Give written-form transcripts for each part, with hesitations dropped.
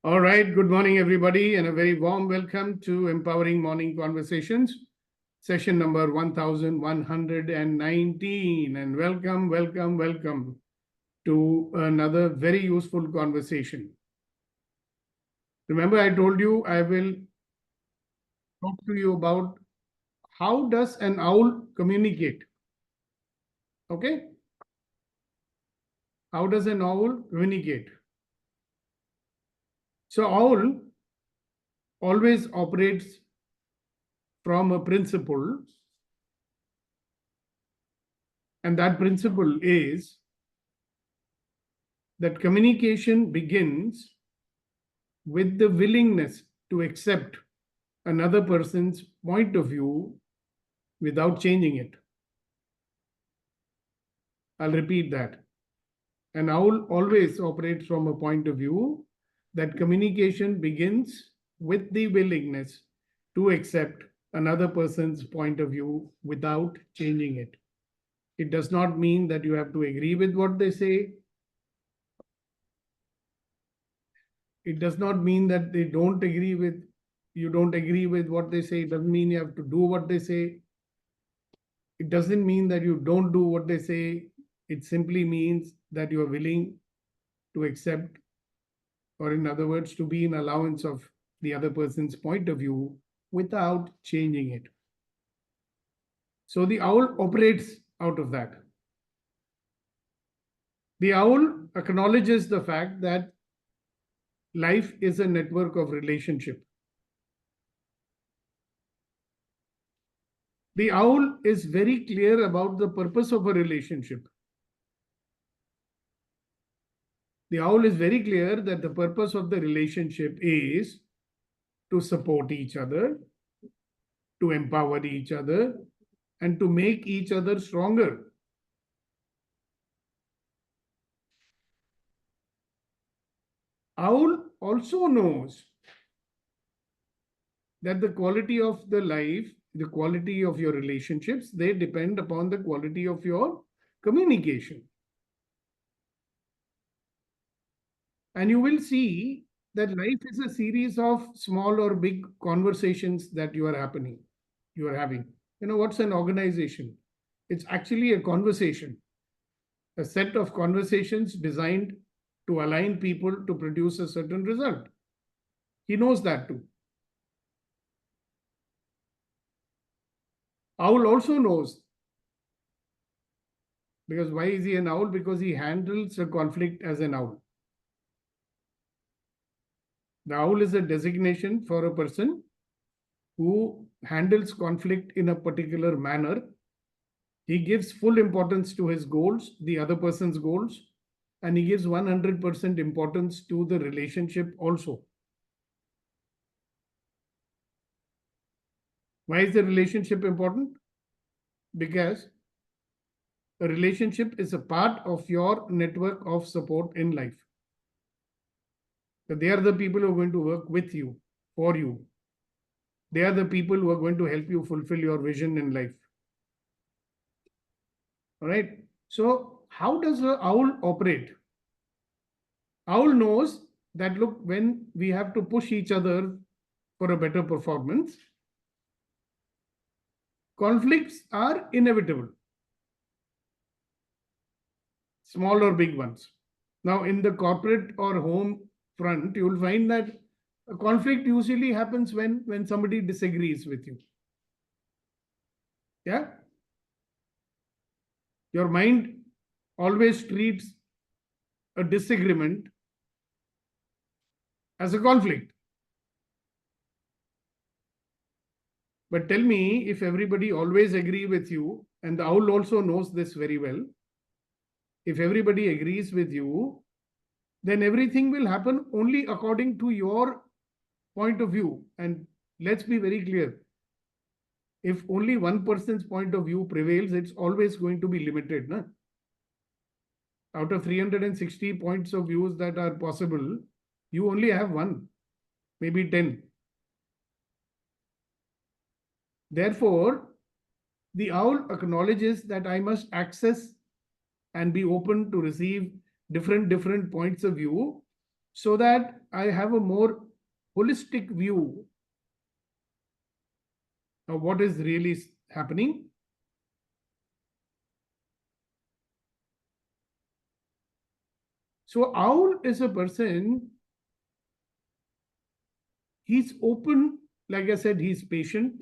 All right, good morning, everybody, and a very warm welcome to Empowering Morning Conversations, session number 1119. And welcome to another very useful conversation. Remember, I told you I will talk to you about how does an owl communicate? Okay? How does an owl communicate? So, owl always operates from a principle, and that principle is that communication begins with the willingness to accept another person's point of view without changing it. I'll repeat that. An owl always operates from a point of view that communication begins with the willingness to accept another person's point of view without changing it. It does not mean that you have to agree with what they say. It does not mean that you don't agree with what they say. It doesn't mean you have to do what they say. It doesn't mean that you don't do what they say. It simply means that you are willing to accept, or in other words, to be in allowance of the other person's point of view without changing it. So the owl operates out of that. The owl acknowledges the fact that life is a network of relationship. The owl is very clear about the purpose of a relationship. The owl is very clear that the purpose of the relationship is to support each other, to empower each other, and to make each other stronger. Owl also knows that the quality of the life, the quality of your relationships, they depend upon the quality of your communication. And you will see that life is a series of small or big conversations that you are having. You know, what's an organization? It's actually a conversation, a set of conversations designed to align people to produce a certain result. He knows that too. Owl also knows. Because why is he an owl? Because he handles a conflict as an owl. The owl is a designation for a person who handles conflict in a particular manner. He gives full importance to his goals, the other person's goals, and he gives 100% importance to the relationship also. Why is the relationship important? Because a relationship is a part of your network of support in life. So they are the people who are going to work with you, for you. They are the people who are going to help you fulfill your vision in life. All right. So how does the owl operate? Owl knows that, look, when we have to push each other for a better performance, conflicts are inevitable, small or big ones. Now, in the corporate or home front, you will find that a conflict usually happens when somebody disagrees with you. Yeah? Your mind always treats a disagreement as a conflict. But tell me, if everybody always agree with you, and the owl also knows this very well, if everybody agrees with you, then everything will happen only according to your point of view. And let's be very clear. If only one person's point of view prevails, it's always going to be limited. Na? Out of 360 points of views that are possible, you only have one, maybe 10. Therefore, the owl acknowledges that I must access and be open to receive different points of view so that I have a more holistic view of what is really happening. So owl is a person, he's open, like I said, he's patient,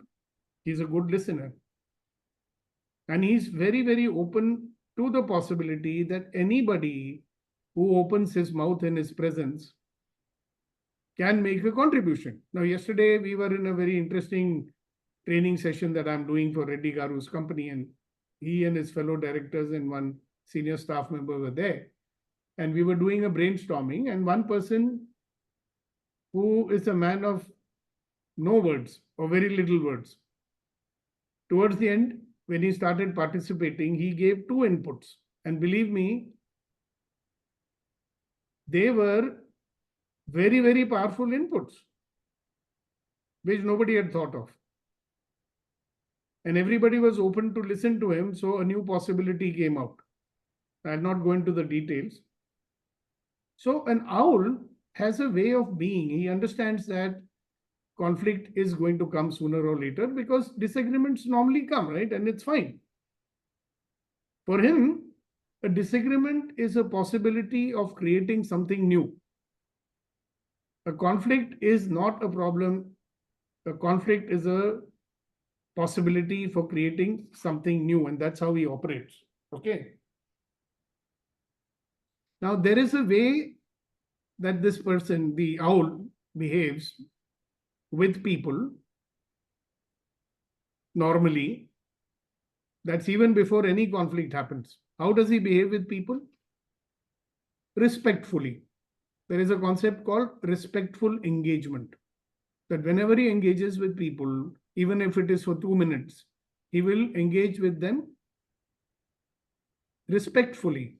he's a good listener. And he's very, very open to the possibility that anybody who opens his mouth in his presence can make a contribution. Now, yesterday we were in a very interesting training session that I'm doing for Reddy Garu's company, and he and his fellow directors and one senior staff member were there. And we were doing a brainstorming, and one person who is a man of no words or very little words, towards the end, when he started participating, he gave 2 inputs. And believe me, they were very, very powerful inputs, which nobody had thought of. And everybody was open to listen to him, so a new possibility came out. I'll not go into the details. So an owl has a way of being. He understands that conflict is going to come sooner or later because disagreements normally come, right? And it's fine. For him, a disagreement is a possibility of creating something new. A conflict is not a problem. A conflict is a possibility for creating something new, and that's how he operates. Okay. Now, there is a way that this person, the owl, behaves with people normally. That's even before any conflict happens. How does he behave with people? Respectfully. There is a concept called respectful engagement. That whenever he engages with people, even if it is for 2 minutes, he will engage with them respectfully.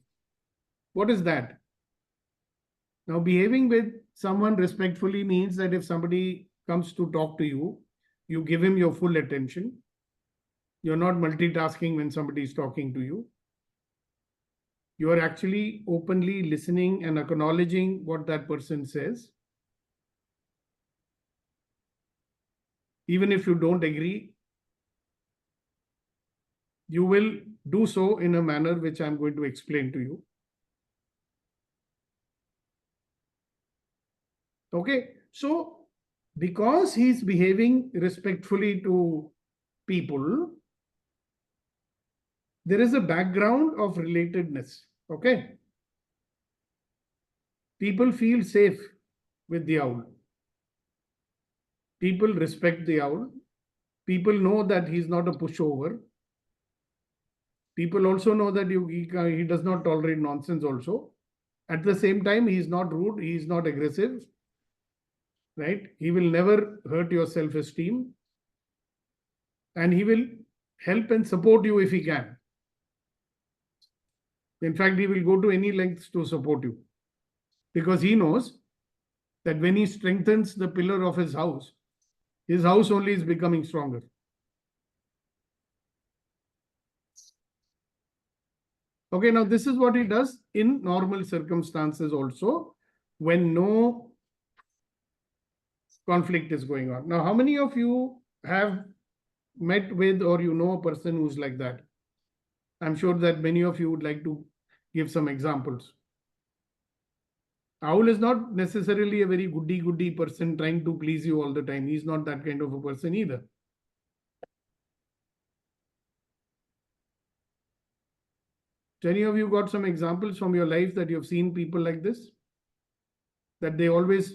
What is that? Now, behaving with someone respectfully means that if somebody comes to talk to you, you give him your full attention. You're not multitasking when somebody is talking to you. You are actually openly listening and acknowledging what that person says. Even if you don't agree, you will do so in a manner which I'm going to explain to you. Okay, so because he's behaving respectfully to people, there is a background of relatedness. Okay, people feel safe with the owl. People respect the owl. People know that he's not a pushover. People also know that he does not tolerate nonsense also. At the same time, he is not rude, he is not aggressive, right? He will never hurt your self-esteem. And he will help and support you if he can. In fact, he will go to any lengths to support you. Because he knows that when he strengthens the pillar of his house only is becoming stronger. Okay, now this is what he does in normal circumstances also, when no conflict is going on. Now, how many of you have met with or you know a person who's like that? I'm sure that many of you would like to give some examples. Owl is not necessarily a very goody-goody person trying to please you all the time. He's not that kind of a person either. So any of you got some examples from your life that you've seen people like this? That they always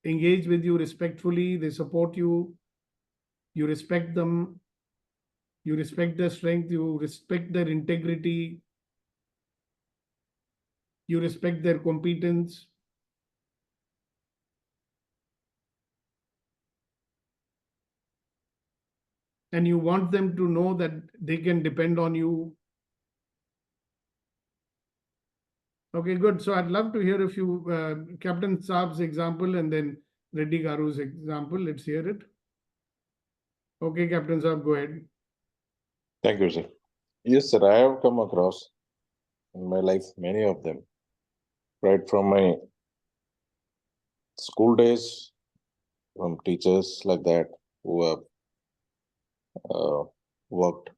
engage with you respectfully, they support you, you respect them, you respect their strength, you respect their integrity, you respect their competence. And you want them to know that they can depend on you. Okay, good. So I'd love to hear a few, Captain Saab's example and then Reddy Garu's example. Let's hear it. Okay, Captain Saab, go ahead. Thank you, sir. Yes, sir, I have come across in my life many of them, right from my school days from teachers like that who have worked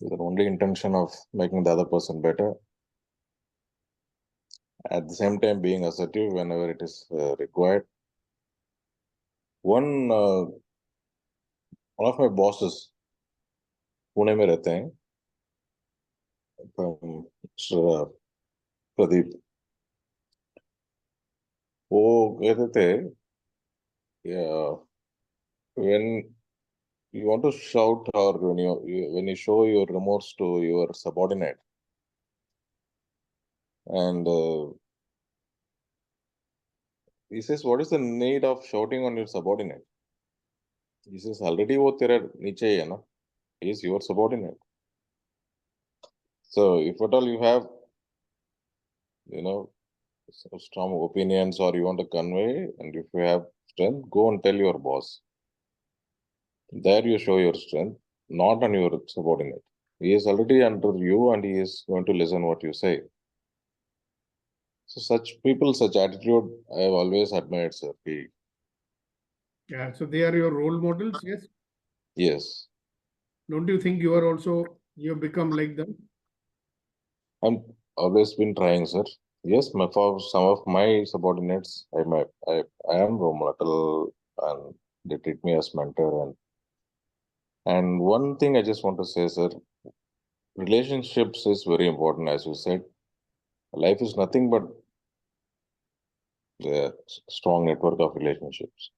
with the only intention of making the other person better. At the same time, being assertive whenever it is required. One of my bosses, Pune में रहते हैं, Mr. Pradeep, वो कहते थे when you want to shout or when you show your remorse to your subordinate, and he says, what is the need of shouting on your subordinate? He says, already वो तेरा नीचे ही है ना, he is your subordinate. So if at all you have, strong opinions or you want to convey, and if you have strength, go and tell your boss. There you show your strength, not on your subordinate. He is already under you and he is going to listen what you say. So such people, such attitude, I have always admired, sir. Yeah, so they are your role models, yes? Yes. Don't you think you have become like them? I've always been trying, sir. Yes, for some of my subordinates, I am role model and they treat me as mentor. And one thing I just want to say, sir, relationships is very important, as you said. Life is nothing but the strong network of relationships.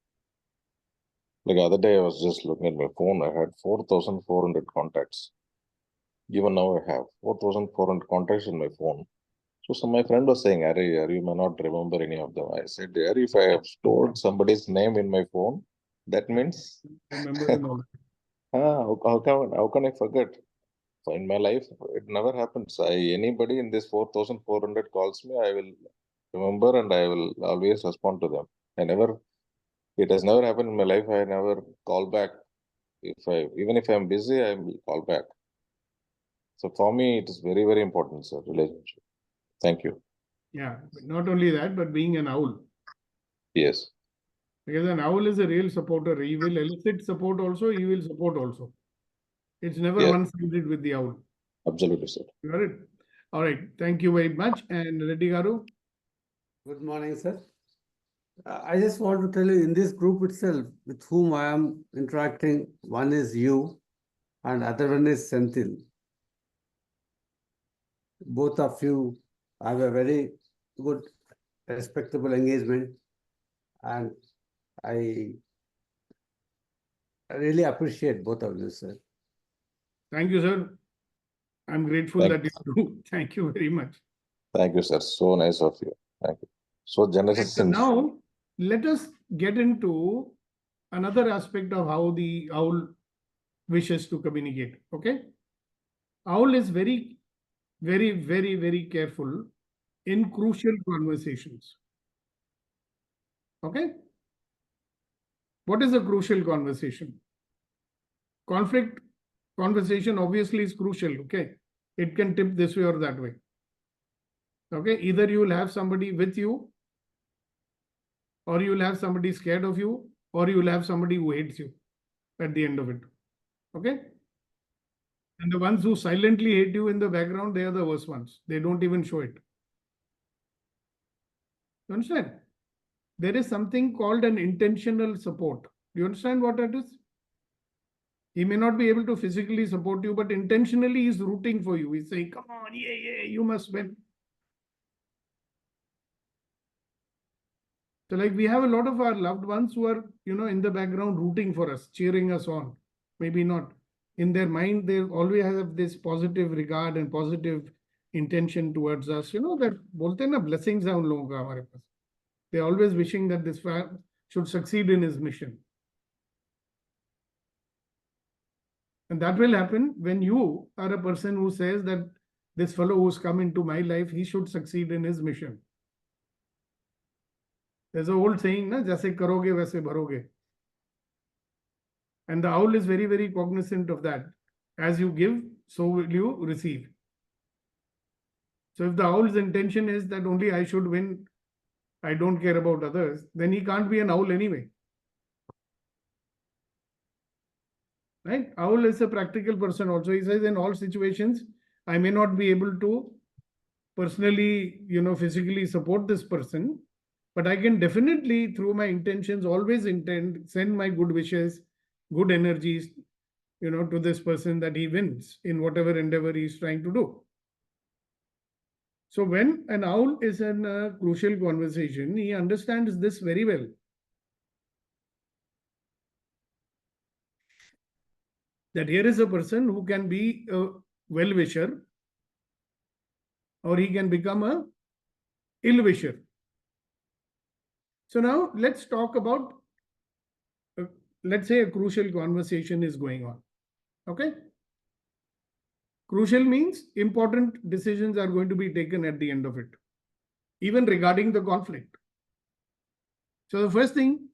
Like the other day, I was just looking at my phone. I had 4,400 contacts. Even now, I have 4,400 contacts in my phone. So my friend was saying, Ari, you may not remember any of them. I said, Ari, if I have stored somebody's name in my phone, that means Remember them all. how can I forget? So in my life, it never happens. Anybody in this 4,400 calls me, I will remember and I will always respond to them. It has never happened in my life. I never call back. Even if I'm busy, I will call back. So for me, it is very, very important, sir, relationship. Thank you. Yeah, not only that, but being an owl. Yes. Because an owl is a real supporter. He will elicit support also, he will support also. It's never Yes. one-sided with the owl. Absolutely, sir. Got it? All right. Thank you very much. And Reddy Garu? Good morning, sir. I just want to tell you, in this group itself, with whom I am interacting, one is you and other one is Senthil. Both of you have a very good, respectable engagement, and I really appreciate both of you, sir. Thank you, sir. I'm grateful that you do. Thank you very much. Thank you, sir. So nice of you. Thank you. So generous. So now, let us get into another aspect of how the owl wishes to communicate. Okay? Owl is very, very, very, very careful in crucial conversations. Okay? What is a crucial conversation? Conflict conversation obviously is crucial. Okay? It can tip this way or that way. Okay? Either you will have somebody with you, or you will have somebody scared of you, or you will have somebody who hates you at the end of it. Okay? And the ones who silently hate you in the background, they are the worst ones. They don't even show it. You understand? There is something called an intentional support. Do you understand what that is? He may not be able to physically support you, but intentionally he's rooting for you. He's saying, come on, yeah, you must win. So like we have a lot of our loved ones who are, in the background rooting for us, cheering us on. Maybe not. In their mind, they always have this positive regard and positive intention towards us. That bolte na blessings hai un logon ka hamare paas. They're always wishing that this should succeed in his mission. And that will happen when you are a person who says that this fellow who's come into my life, he should succeed in his mission. There's an old saying, na, jaise karoge waise bharoge. And the owl is very, very cognizant of that. As you give, so will you receive. So if the owl's intention is that only I should win, I don't care about others, then he can't be an owl anyway. Right? Owl is a practical person also. He says in all situations, I may not be able to personally, physically support this person, but I can definitely, through my intentions, always send my good wishes, good energies, to this person that he wins in whatever endeavor he's trying to do. So when an owl is in a crucial conversation, he understands this very well. That here is a person who can be a well-wisher, or he can become a ill-wisher. So now let's talk about, let's say a crucial conversation is going on. Okay? Crucial means important decisions are going to be taken at the end of it, even regarding the conflict. So the first thing,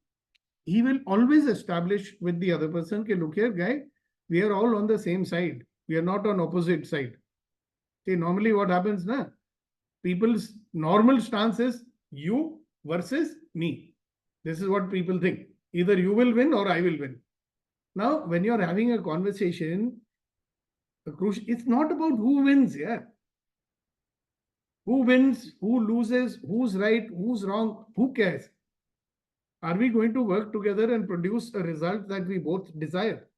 he will always establish with the other person, okay, look here, guy, we are all on the same side. We are not on opposite side. See, normally what happens, na? People's normal stance is you versus me. This is what people think. Either you will win or I will win. Now, when you're having a conversation, it's not about who wins, yeah. Who wins, who loses, who's right, who's wrong, who cares? Are we going to work together and produce a result that we both desire?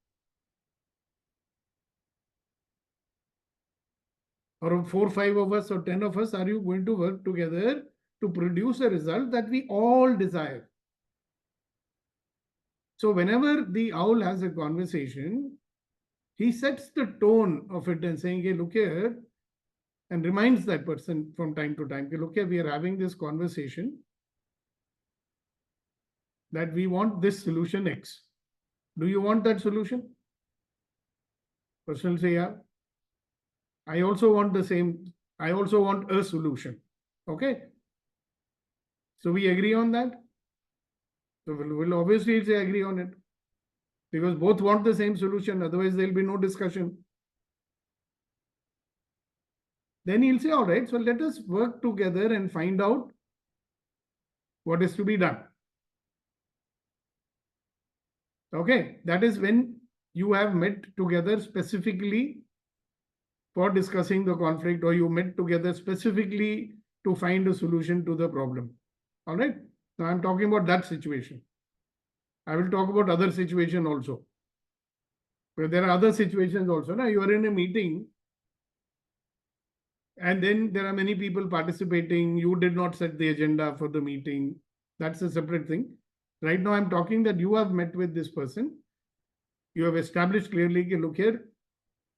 Or 4, 5 of us or 10 of us, are you going to work together to produce a result that we all desire? So whenever the owl has a conversation, he sets the tone of it and saying, hey, look here, and reminds that person from time to time, okay, look here, we are having this conversation that we want this solution X. Do you want that solution? Person will say, yeah. I also want the same. I also want a solution. Okay. So we agree on that. So we'll obviously say agree on it, because both want the same solution. Otherwise, there'll be no discussion. Then he'll say, all right, so let us work together and find out what is to be done. Okay, that is when you have met together specifically for discussing the conflict, or you met together specifically to find a solution to the problem. All right, now I'm talking about that situation. I will talk about other situation also. But there are other situations also. Now you are in a meeting, and then there are many people participating. You did not set the agenda for the meeting. That's a separate thing. Right now, I'm talking that you have met with this person. You have established clearly, look here,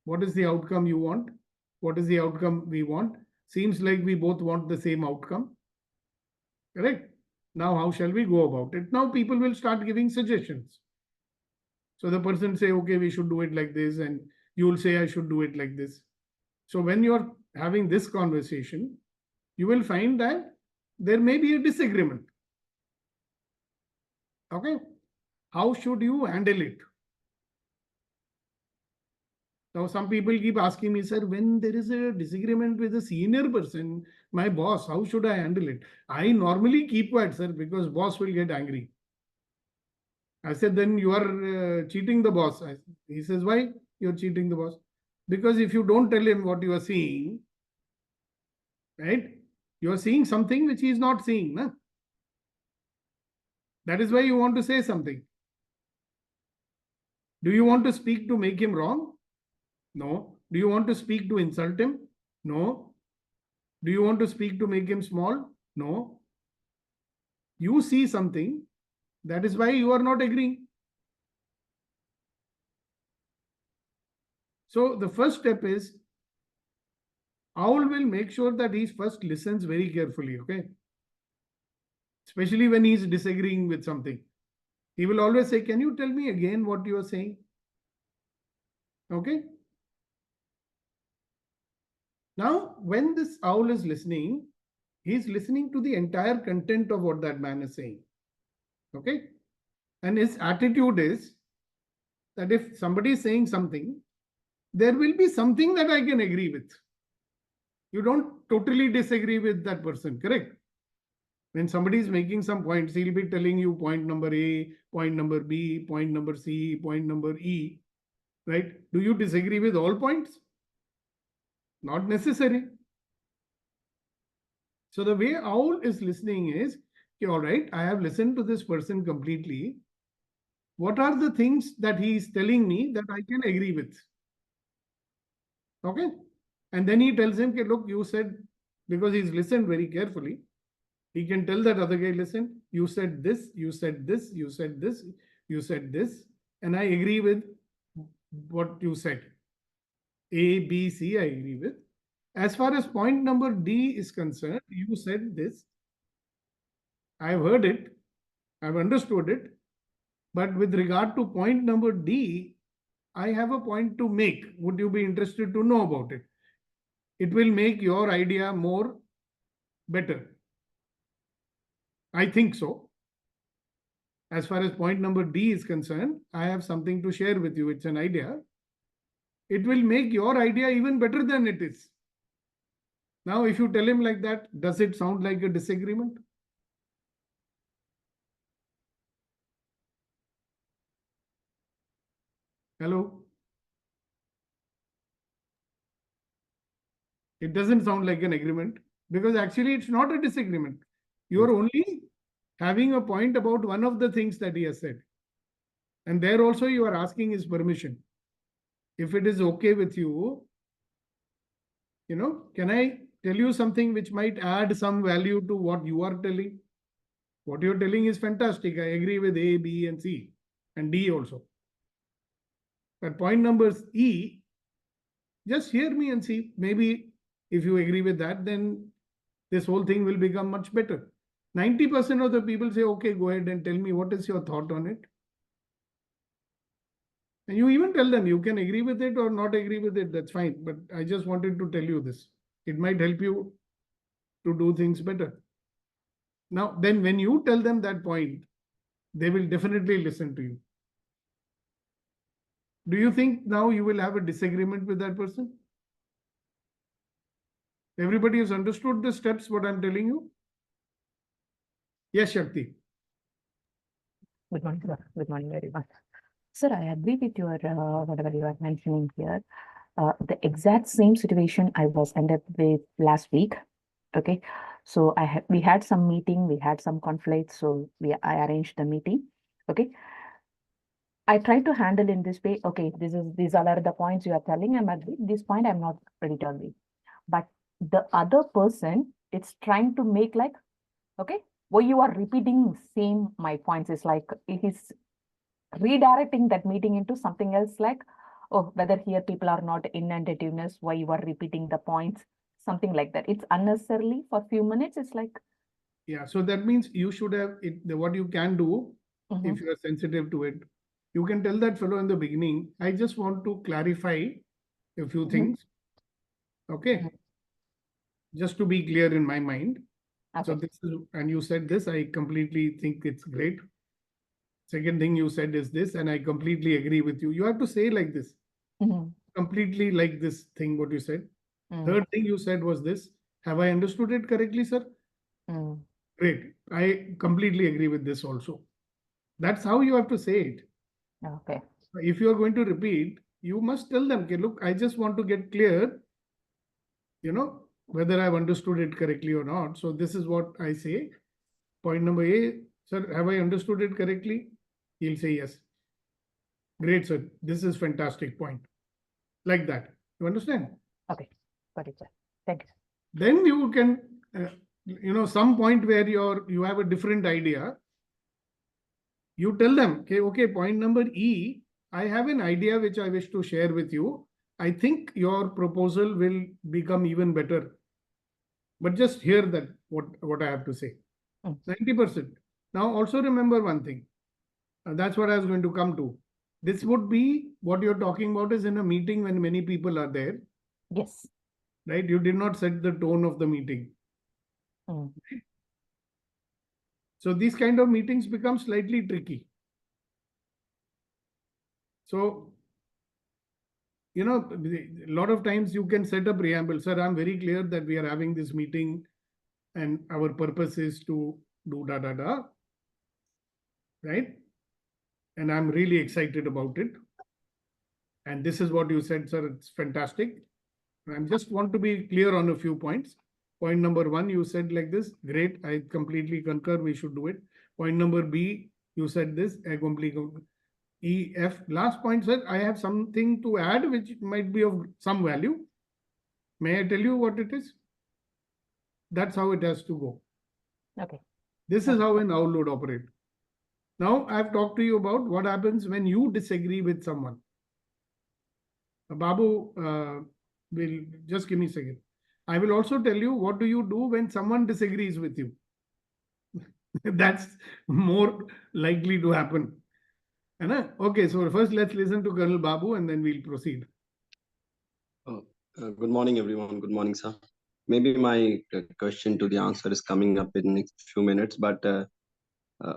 what is the outcome you want? What is the outcome we want? Seems like we both want the same outcome. Correct? Now, how shall we go about it? Now, people will start giving suggestions. So the person say, okay, we should do it like this, and you will say, I should do it like this. So when you're having this conversation, you will find that there may be a disagreement. Okay, how should you handle it? Now, some people keep asking me, sir, when there is a disagreement with a senior person, my boss, how should I handle it? I normally keep quiet, sir, because boss will get angry. I said, then you are cheating the boss. He says, why you're cheating the boss? Because if you don't tell him what you are seeing, right, you are seeing something which he is not seeing. Na? That is why you want to say something. Do you want to speak to make him wrong? No. Do you want to speak to insult him? No. Do you want to speak to make him small? No. You see something. That is why you are not agreeing. So the first step is, owl will make sure that he first listens very carefully, okay? Especially when he is disagreeing with something. He will always say, can you tell me again what you are saying? Okay? Now, when this owl is listening, he is listening to the entire content of what that man is saying. Okay? And his attitude is that if somebody is saying something, there will be something that I can agree with. You don't totally disagree with that person, correct? When somebody is making some points, he'll be telling you point number A, point number B, point number C, point number E, right? Do you disagree with all points? Not necessary. So the way owl is listening is, okay, all right, I have listened to this person completely. What are the things that he is telling me that I can agree with? Okay. And then he tells him, okay, look, you said, because he's listened very carefully, he can tell that other guy, listen, you said this, you said this, you said this, you said this, and I agree with what you said. A, B, C, I agree with. As far as point number D is concerned, you said this. I've heard it, I've understood it. But with regard to point number D, I have a point to make. Would you be interested to know about it? It will make your idea more better. I think so. As far as point number D is concerned, I have something to share with you. It's an idea. It will make your idea even better than it is. Now, if you tell him like that, does it sound like a disagreement? Hello? It doesn't sound like an agreement because actually it's not a disagreement. You are only having a point about one of the things that he has said. And there also you are asking his permission. If it is okay with you, can I tell you something which might add some value to what you are telling? What you're telling is fantastic. I agree with A, B, and C, and D also. But point number E, just hear me and see. Maybe if you agree with that, then this whole thing will become much better. 90% of the people say, okay, go ahead and tell me what is your thought on it. And you even tell them you can agree with it or not agree with it. That's fine. But I just wanted to tell you this. It might help you to do things better. Now, then when you tell them that point, they will definitely listen to you. Do you think now you will have a disagreement with that person? Everybody has understood the steps, what I'm telling you? Yes, Shakti. Good morning, sir. Good morning, everyone. Sir, I agree with your whatever you are mentioning here. The exact same situation I was ended with last week. Okay, so we had some meeting, we had some conflict, so I arranged the meeting. Okay, I try to handle in this way. Okay, these all are the points you are telling. I'm agree. This point I'm not ready to agree. But the other person, it's trying to make like, okay, why you are repeating same my points is like he's redirecting that meeting into something else like, oh, whether here people are not in attentiveness, why you are repeating the points, something like that. It's unnecessarily for few minutes. It's like, yeah, so that means you should have it. What you can do if you are sensitive to it, you can tell that fellow in the beginning, I just want to clarify a few things. Okay. Just to be clear in my mind. okay. So this is, and you said this, I completely think it's great. Second thing you said is this, and I completely agree with you. You have to say like this, completely like this thing, what you said. Third thing you said was this. Have I understood it correctly, sir? Great. I completely agree with this also. That's how you have to say it. Okay. If you are going to repeat, you must tell them, okay, look, I just want to get clear, whether I've understood it correctly or not. So this is what I say. Point number A, sir, have I understood it correctly? He'll say yes. Great, sir. This is fantastic point. Like that. You understand? Okay. Got it, sir. Thank you. Then you can, some point where you have a different idea. You tell them, okay, point number E, I have an idea which I wish to share with you. I think your proposal will become even better. But just hear that what I have to say. 90%. Now also remember one thing. That's what I was going to come to. This would be what you're talking about is in a meeting when many people are there. Yes. Right? You did not set the tone of the meeting. Right? So these kind of meetings become slightly tricky. So, a lot of times you can set a preamble. Sir, I'm very clear that we are having this meeting and our purpose is to do da da da, right? And I'm really excited about it. And this is what you said, sir. It's fantastic. I just want to be clear on a few points. Point number one, you said like this. Great. I completely concur. We should do it. Point number B, you said this. I completely. E, F. Last point, sir. I have something to add which might be of some value. May I tell you what it is? That's how it has to go. Okay. This is how an owl would operate. Now, I've talked to you about what happens when you disagree with someone. Babu, will just give me a second. I will also tell you what do you do when someone disagrees with you. That's more likely to happen. Okay, so first let's listen to Colonel Babu and then we'll proceed. Good morning, everyone. Good morning, sir. Maybe my question to the answer is coming up in next few minutes, but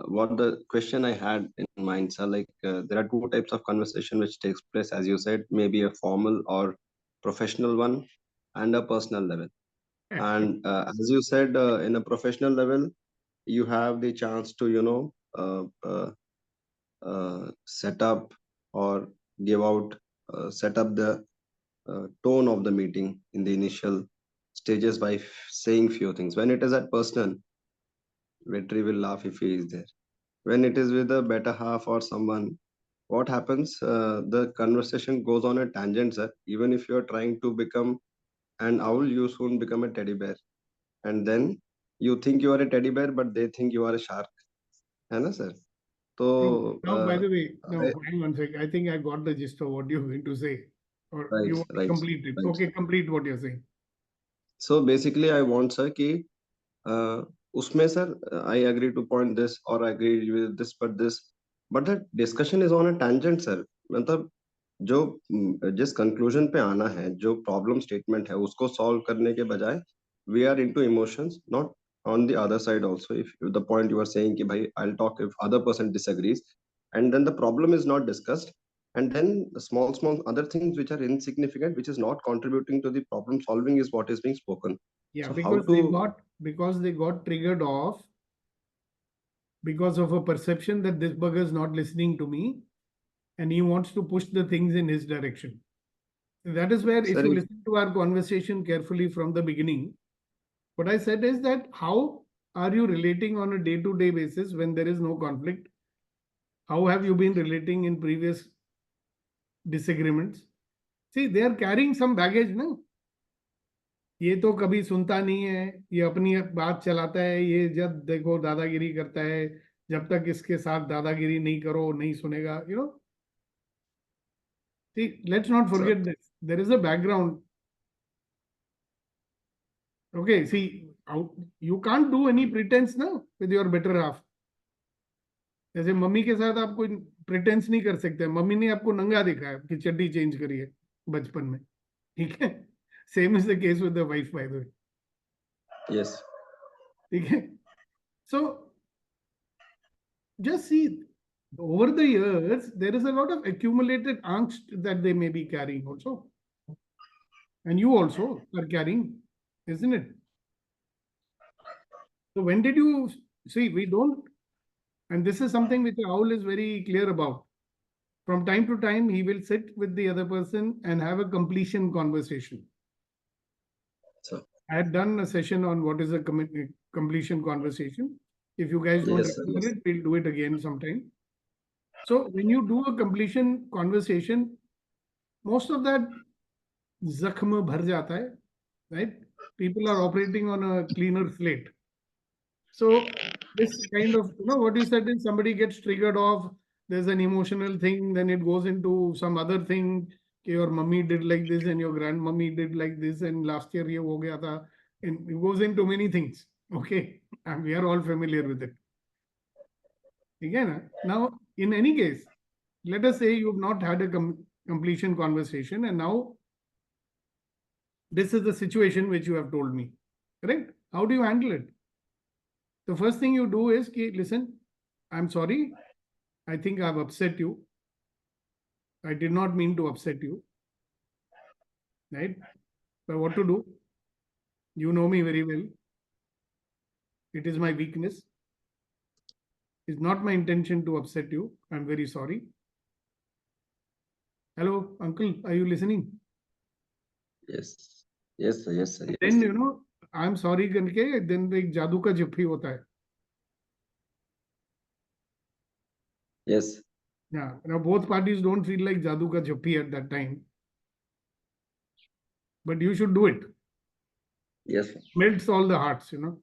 what the question I had in mind, sir, like there are two types of conversation which takes place, as you said, maybe a formal or professional one and a personal level. And as you said, in a professional level, you have the chance to, set up or give out, set up the tone of the meeting in the initial stages by saying few things. When it is at personal, Vetri will laugh if he is there. When it is with a better half or someone, what happens? The conversation goes on a tangent, sir. Even if you are trying to become an owl, you soon become a teddy bear. And then you think you are a teddy bear, but they think you are a shark. है ना, sir? So, now, by the way, no, hang on a sec. I think I got the gist of what you're going to say. Or Right, you want to right, complete it. right. Okay, complete what you're saying. So basically, I want, sir, कि उसमें, sir, I agree to point this or I agree with this, but the discussion is on a tangent, sir. मतलब जो जिस conclusion पे आना है, जो problem statement है, उसको सॉल्व करने के बजाय we are into emotions, not on the other side also. If the point you are saying ki bhai, I'll talk if other person disagrees, and then the problem is not discussed, and then the small other things which are insignificant, which is not contributing to the problem solving, is what is being spoken. Yeah, So because they got triggered off because of a perception that this bugger is not listening to me and he wants to push the things in his direction. That is where, if you listen to our conversation carefully from the beginning, what I said is that how are you relating on a day-to-day basis when there is no conflict? How have you been relating in previous disagreements? See, they are carrying some baggage, no? ये तो कभी सुनता नहीं है, ये अपनी बात चलाता है, ये जब देखो दादागिरी करता है, जब तक इसके साथ दादागिरी नहीं करो नहीं सुनेगा, you know. See, let's not forget this. There is a background. Okay, see, you can't do any pretense now with your better half. जैसे मम्मी के साथ आप कोई प्रिटेंस नहीं कर सकते. मम्मी ने आपको नंगा देखा है कि चड्डी चेंज करी है बचपन में, ठीक है? Same is the case with the wife, by the way. yes, ठीक है? So just see, over the years there is a lot of accumulated angst that they may be carrying also, and you also are carrying, isn't it? So when did you see? We don't. And this is something which the owl is very clear about. From time to time, he will sit with the other person and have a completion conversation. So I had done a session on what is a completion conversation. If you guys don't remember it, we'll do it again sometime. So when you do a completion conversation, most of that zakhma bhar jata hai, right? People are operating on a cleaner slate. So this kind of, what you said is somebody gets triggered off, there's an emotional thing, then it goes into some other thing. Your mummy did like this and your grandmummy did like this and last year ye ho gaya tha. And it goes into many things. Okay. And we are all familiar with it. Again, now, in any case, let us say you've not had a completion conversation and now this is the situation which you have told me. Correct? How do you handle it? The first thing you do is, listen, I'm sorry. I think I've upset you. I did not mean to upset you. Right? But what to do? You know me very well. It is my weakness. It's not my intention to upset you. I'm very sorry. Hello, uncle, are you listening? Yes. Yes, sir. Yes, sir. Yes. Then, you know, I'm sorry करके then एक जादू का जप्पी होता है. Yes. Yeah, now both parties don't feel like jadoo ka jappi at that time. But you should do it. Yes, sir. Melts all the hearts, you know.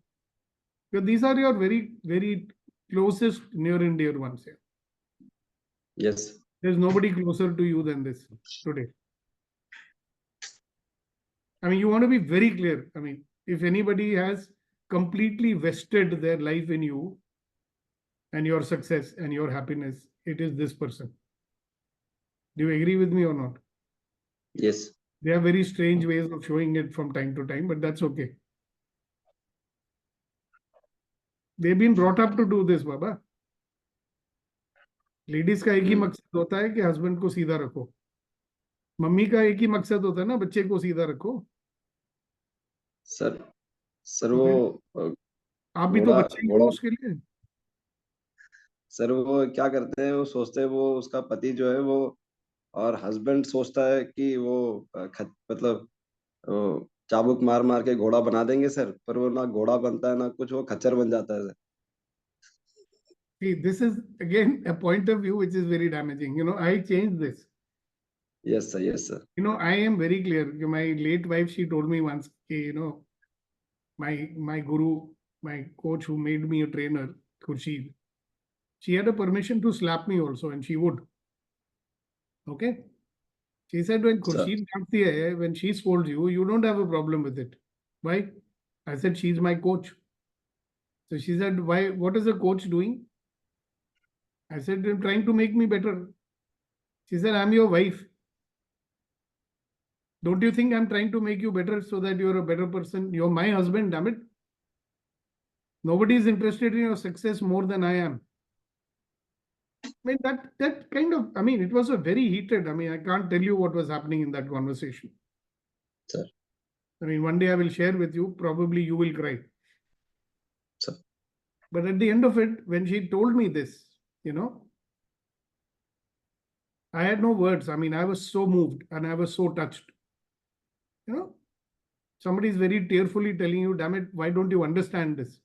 Because these are your very, very closest near and dear ones here. Yes. There's nobody closer to you than this today. I mean, you want to be very clear. I mean, if anybody has completely vested their life in you and your success and your happiness, it is this person. Do you agree with me or not? Yes. They have very strange ways of showing it from time to time, but that's okay. They've been brought up to do this, Baba. Ladies का एक ही मकसद होता है कि husband को सीधा रखो. Mummy का एक ही मकसद होता है ना, बच्चे को सीधा रखो. सर वो आप भी तो बच्चे ही हो उसके लिए. सर वो क्या करते हैं, वो सोचते हैं वो उसका पति जो है वो, और हस्बैंड सोचता है कि वो मतलब चाबुक मार मार के घोड़ा बना देंगे सर, पर वो ना घोड़ा बनता है ना कुछ, वो खच्चर बन जाता है sir. See, this is again a point of view which is very damaging. You know, I changed this. Yes, sir. Yes, sir. You know, I am very clear. My late wife, she told me once, you know, my guru, my coach who made me a trainer, Khurshid, she had a permission to slap me also, and she would. Okay. She said, when Khurshid when she scolds you, you don't have a problem with it. Why? I said, she's my coach. So she said, why? What is the coach doing? I said, you're trying to make me better. She said, I'm your wife. Don't you think I'm trying to make you better so that you're a better person? You're my husband, damn it. Nobody is interested in your success more than I am. I mean, that kind of, I mean, it was a very heated, I mean, I can't tell you what was happening in that conversation. Sir. I mean, one day I will share with you, probably you will cry. Sir. But at the end of it, when she told me this, you know, I had no words. I mean, I was so moved and I was so touched. You know, somebody is very tearfully telling you, damn it, why don't you understand this?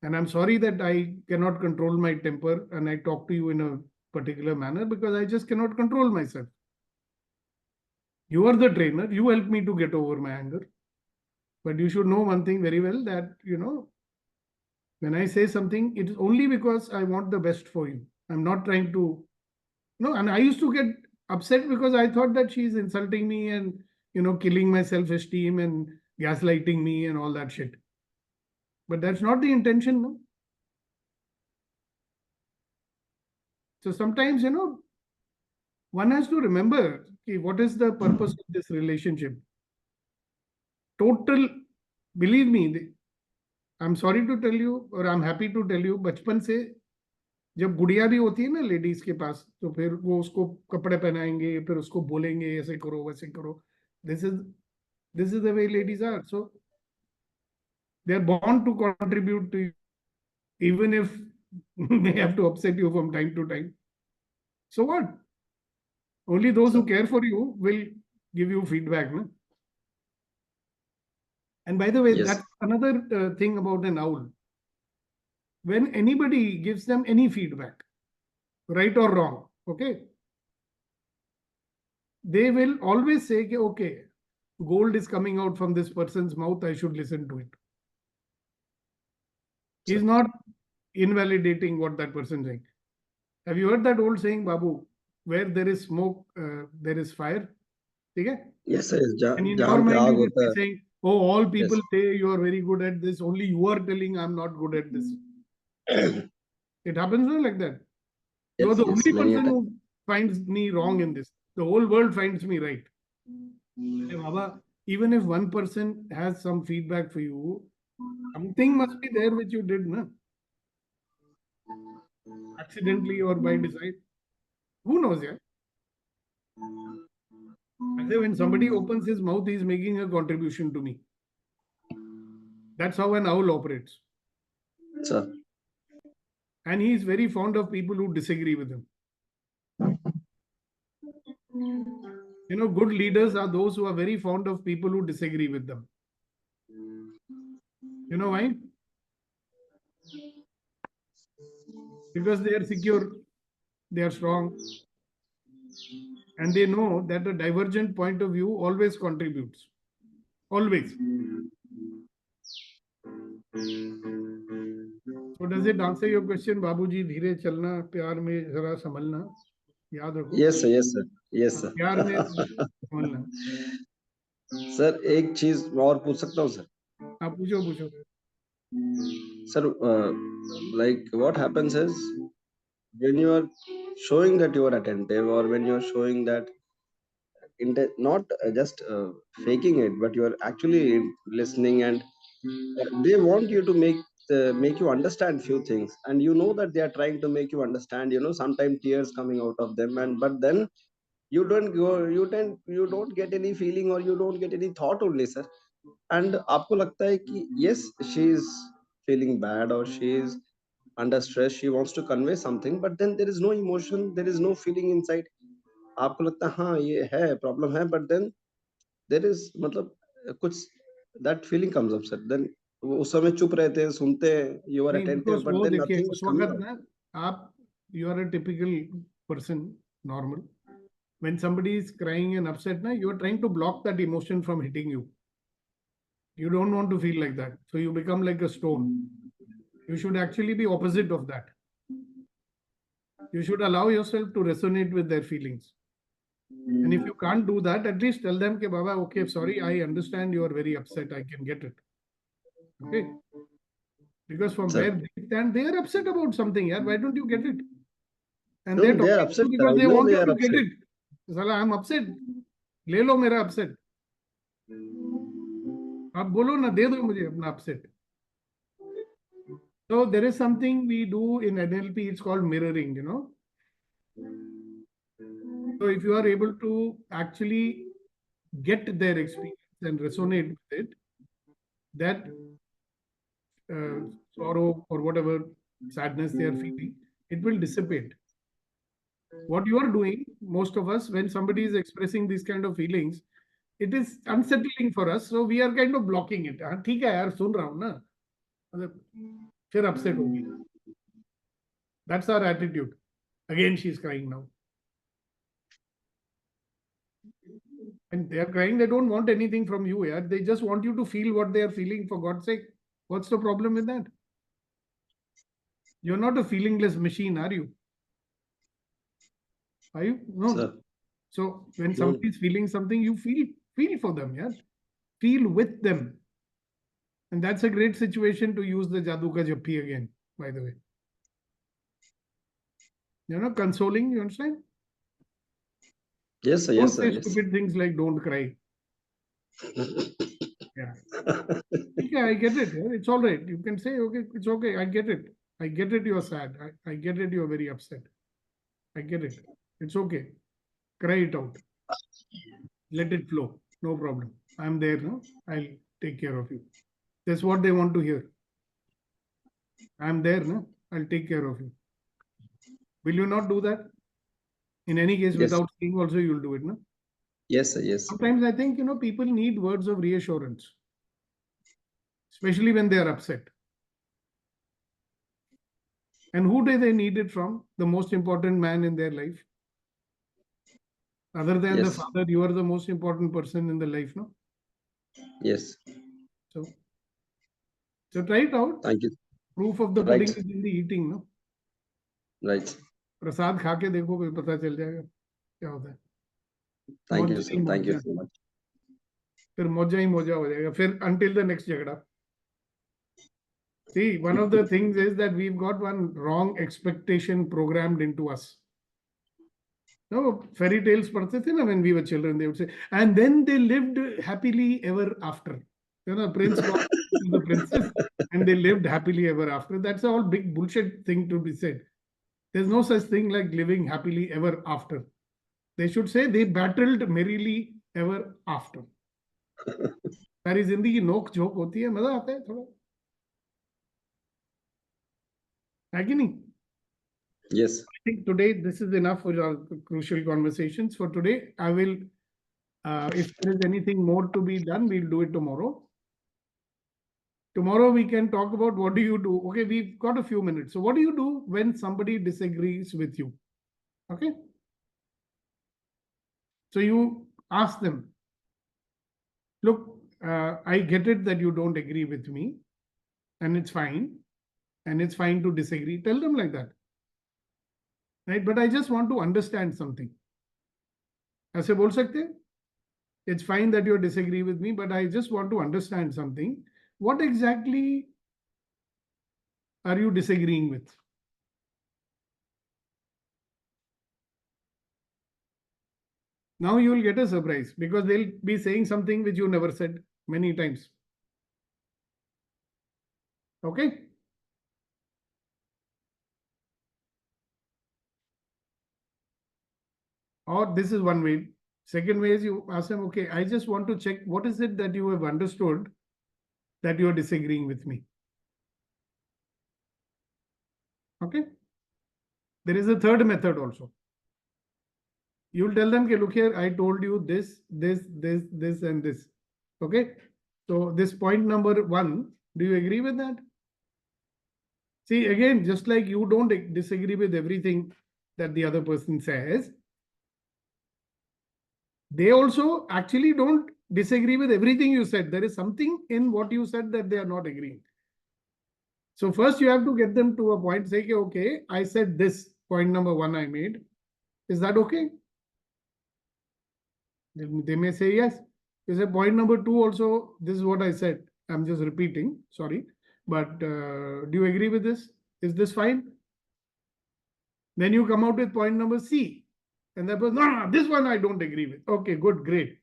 And I'm sorry that I cannot control my temper and I talk to you in a particular manner because I just cannot control myself. You are the trainer. You help me to get over my anger. But you should know one thing very well, that, you know, when I say something, it is only because I want the best for you. I'm not trying to, no, and I used to get upset because I thought that she's insulting me and, you know, killing my self-esteem and gaslighting me and all that shit. But that's not the intention, no? So sometimes, you know, one has to remember, okay, what is the purpose of this relationship? Total, believe me, I'm sorry to tell you, or I'm happy to tell you, बचपन से जब गुड़िया भी होती है ना ladies के पास, तो फिर वो उसको कपड़े पहनाएंगे, फिर उसको बोलेंगे ऐसे करो वैसे करो. This is the way ladies are. So they are born to contribute to you, even if they have to upset you from time to time. So what? Only those who care for you will give you feedback. No? And by the way, Yes. that's another thing about an owl. When anybody gives them any feedback, right or wrong, okay, they will always say, okay, gold is coming out from this person's mouth, I should listen to it. He's not invalidating what that person is saying. Have you heard that old saying, Babu, where there is smoke, there is fire? Okay? Yes, sir. And in your mind, you will be saying, oh, all people say you are very good at this, only you are telling I'm not good at this. It happens like that. You are the only person who finds me wrong in this. The whole world finds me right. Hey, Baba, even if one person has some feedback for you, something must be there which you did, na? Accidentally or by design. Who knows, yeah? I say when somebody opens his mouth, he's making a contribution to me. That's how an owl operates. Sir. And he is very fond of people who disagree with him. You know, good leaders are those who are very fond of people who disagree with them. You know why? Because they are secure, they are strong, and they know that a divergent point of view always contributes. Always. So does it answer your question, Babuji? धीरे चलना, प्यार में जरा संभलना, याद रखो. Yes, sir. Yes, sir. Yes, sir. प्यार में संभलना. Sir एक चीज मैं और पूछ सकता हूँ सर? आप पूछो पूछो. Sir, like what happens is when you are showing that you are attentive, or when you are showing that not just faking it, but you are actually listening, and they want you to make you understand few things, and you know that they are trying to make you understand. You know, sometimes tears coming out of them, and but then you don't get any feeling, or you don't get any thought only, sir. And आपको लगता है कि yes, she is feeling bad, or she is under stress, she wants to convey something, but then there is no emotion, there is no feeling inside. आपको लगता है हाँ ये है प्रॉब्लम है, but then there is मतलब कुछ that feeling comes up, sir. Then वो उस समय चुप रहते हैं, सुनते हैं, you are नहीं, attentive, because but वो then देखिए nothing is उस coming वक्त out. ना आप you are a typical person, normal. When somebody is crying and upset, na, you are trying to block that emotion from hitting you. You don't want to feel like that, so you become like a stone. You should actually be opposite of that. You should allow yourself to resonate with their feelings. And if you can't do that, at least tell them, "Ke Baba, okay, sorry, I understand you are very upset. I can get it." Okay. Because from Sir. where they stand, they are upset about something. Yeah, why don't you get it? And No, they're they are talking upset, to you sir. because I they know want they you are to get upset. it. Sala, I'm upset. ले लो मेरा upset. आप बोलो ना, दे दो मुझे अपना upset. So there is something we do in NLP. It's called mirroring. You know. So if you are able to actually get their experience and resonate with it, that sorrow or whatever sadness they are feeling, it will dissipate. What you are doing, most of us, when somebody is expressing these kind of feelings, it is unsettling for us. So we are kind of blocking it. हाँ ठीक है यार, सुन रहा हूँ ना, फिर upset होगी. That's our attitude. Again, she's crying now. And they are crying, they don't want anything from you. Yeah? They just want you to feel what they are feeling, for God's sake. What's the problem with that? You're not a feelingless machine, are you? Are you? No. Sir. So when somebody is feeling something, you feel for them, yeah? Feel with them. And that's a great situation to use the Jadoo Ka Jappi again, by the way. You know, consoling, you understand? Yes, sir. Don't Yes, sir. say Yes. stupid things like don't cry. Yeah. Okay, I get it. Yeah? It's all right. You can say, okay, it's okay. I get it. I get it. You're sad. I get it. You're very upset. I get it. It's okay. Cry it out. Let it flow. No problem. I'm there now. I'll take care of you. That's what they want to hear. I'm there now. I'll take care of you. Will you not do that? In any case, Yes. without seeing also, you'll do it, no? Yes, sir. Yes. Sometimes I think, you know, people need words of reassurance, especially when they are upset. And who do they need it from? The most important man in their life. Other than the Yes. father, you are the most important person in the life, no? Yes. So try it out. Thank you. Proof of the Right. pudding is in the eating, no? Right. प्रसाद खा के देखो, फिर पता चल जाएगा क्या होता है. Thank you, मौजा sir. ही Thank you मौजा. so much. फिर मौजा ही मौजा हो जाएगा. फिर until the next झगड़ा. See, one of the things is that we've got one wrong expectation programmed into us. No, fairy tales पढ़ते थे ना, when we were children, they would say, and then they lived happily ever after. You know, prince got to the princess and they lived happily ever after. That's all big bullshit thing to be said. There's no such thing like living happily ever after. They should say they battled merrily ever after. सारी जिंदगी नोक झोंक होती है, मजा आता है थोड़ा, है कि नहीं? Yes. I think today this is enough for our crucial conversations. For today, I will, if there is anything more to be done, we'll do it tomorrow. Tomorrow we can talk about what do you do. Okay, we've got a few minutes. So what do you do when somebody disagrees with you? Okay. So you ask them, look, I get it that you don't agree with me, and it's fine to disagree. Tell them like that, right? But I just want to understand something. ऐसे बोल सकते हैं? It's fine that you disagree with me, but I just want to understand something. What exactly are you disagreeing with? Now you will get a surprise because they'll be saying something which you never said many times. Okay? Or this is one way. Second way is you ask them, okay, I just want to check what is it that you have understood that you are disagreeing with me. Okay? There is a third method also. You'll tell them, okay, look here, I told you this, and this. Okay? So this point number 1, do you agree with that? See, again, just like you don't disagree with everything that the other person says, they also actually don't disagree with everything you said. There is something in what you said that they are not agreeing. So first you have to get them to a point, say, okay, I said this, point number 1 I made. Is that okay? They may say yes. You say point number 2 also, this is what I said. I'm just repeating, sorry. But do you agree with this? Is this fine? Then you come out with point number C. And that was, no, this one I don't agree with. Okay, good, great.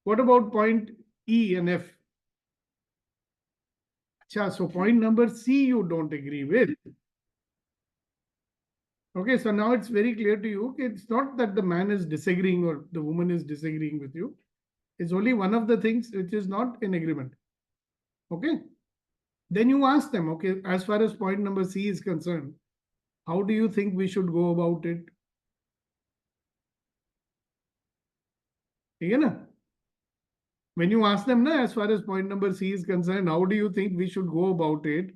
What about point E and F? So point number C you don't agree with. Okay, so now it's very clear to you. Okay, it's not that the man is disagreeing or the woman is disagreeing with you. It's only one of the things which is not in agreement. Okay. Then you ask them, okay, as far as point number C is concerned, how do you think we should go about it? When you ask them, as far as point number C is concerned, how do you think we should go about it?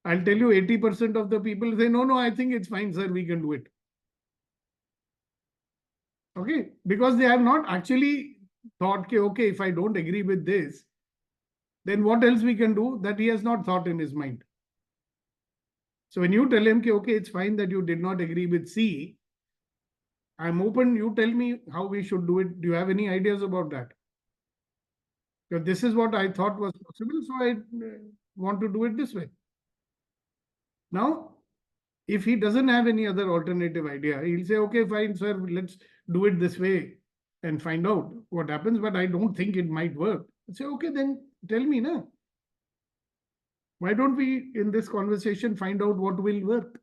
I'll tell you 80% of the people say, no, I think it's fine, sir, we can do it. Okay, because they have not actually thought, okay, if I don't agree with this, then what else we can do? That he has not thought in his mind. So when you tell him, okay, it's fine that you did not agree with C, I'm open, you tell me how we should do it. Do you have any ideas about that? Because this is what I thought was possible, so I want to do it this way. Now, if he doesn't have any other alternative idea, he'll say, okay, fine, sir, let's do it this way and find out what happens, but I don't think it might work. I say, okay, then tell me, na. Why don't we, in this conversation, find out what will work?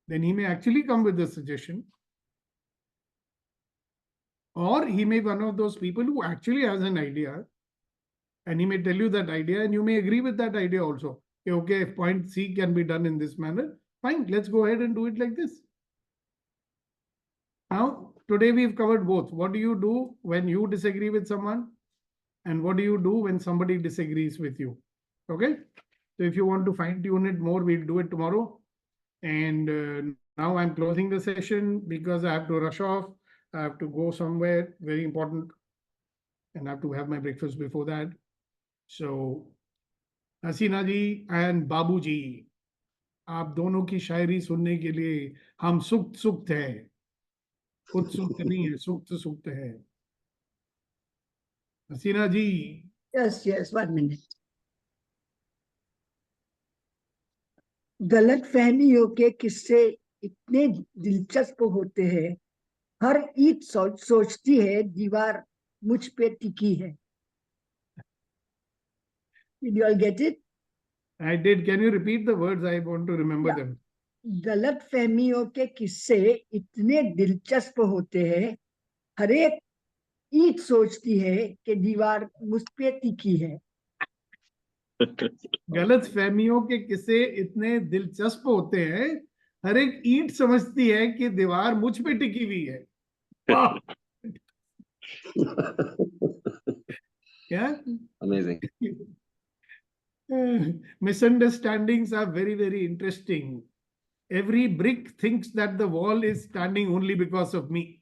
Then he may actually come with a suggestion. Or he may be one of those people who actually has an idea, and he may tell you that idea, and you may agree with that idea also. Okay, if point C can be done in this manner, fine, let's go ahead and do it like this. Now, today we've covered both. What do you do when you disagree with someone? And what do you do when somebody disagrees with you? Okay, so if you want to fine tune it more, we'll do it tomorrow. And now I'm closing the session because I have to rush off. I have to go somewhere very important, and I have to have my breakfast before that. So, Hasina ji and बाबू जी, आप दोनों की शायरी सुनने के लिए हम सुक्त हैं, उत्सुक नहीं है, सुक्त है. हसीना जी. Yes, 1 minute. गलत फहमियों के किस्से इतने दिलचस्प होते हैं, हर ईद सोचती है दीवार मुझ पे टिकी है. Did you all get it? I did. Can you repeat the words? I want to remember them. गलत फहमियों के किस्से इतने दिलचस्प होते हैं, हर एक ईंट सोचती है कि दीवार मुझ पे टिकी है। गलत फहमियों के किस्से इतने दिलचस्प होते हैं, हर एक ईंट समझती है कि दीवार मुझ पे टिकी हुई है। वाह, क्या Amazing. misunderstandings are very, very interesting. Every brick thinks that the wall is standing only because of me.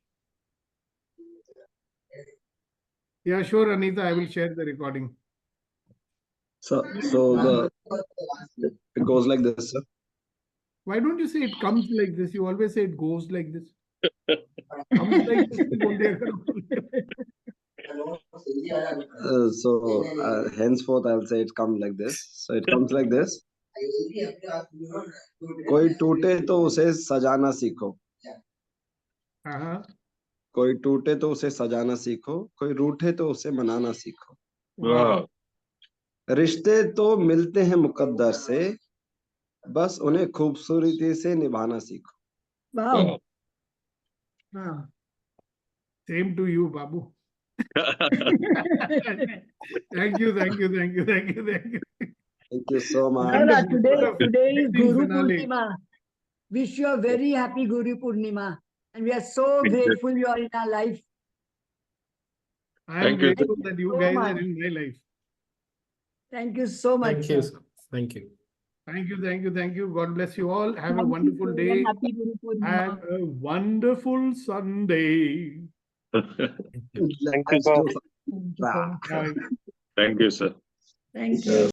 Yeah, sure, Anita, I will share the recording. So it goes like this, sir. Why don't you say it comes like this? You always say it goes like this. Comes like this. बोल दिया करो। Henceforth I'll say it comes like this. So it comes like this. कोई टूटे तो उसे सजाना सीखो, हाँ, कोई टूटे तो उसे सजाना सीखो, कोई रूठे तो उसे मनाना सीखो। वाह, रिश्ते तो मिलते हैं मुकद्दर से, बस उन्हें खूबसूरती से निभाना सीखो। वाह, हाँ। same to you, Babu. Thank you, thank you, thank you, thank you, thank you. Thank you so much. Wonderful. Today is Amazing Guru finale. Purnima. Wish you a very happy Guru Purnima. And we are so grateful you are in our life. I am Thank you. grateful that you so guys much. are in my life. Thank you so much. Thank you. sir. Sir. Thank you. Thank you, thank you, thank you. God bless you all. Have a Thank you, wonderful sir, day. and happy Guru Purnima. Have a wonderful Sunday. Thank you. Let's do Thank you so much. Bye. Thank you, sir. Thank you.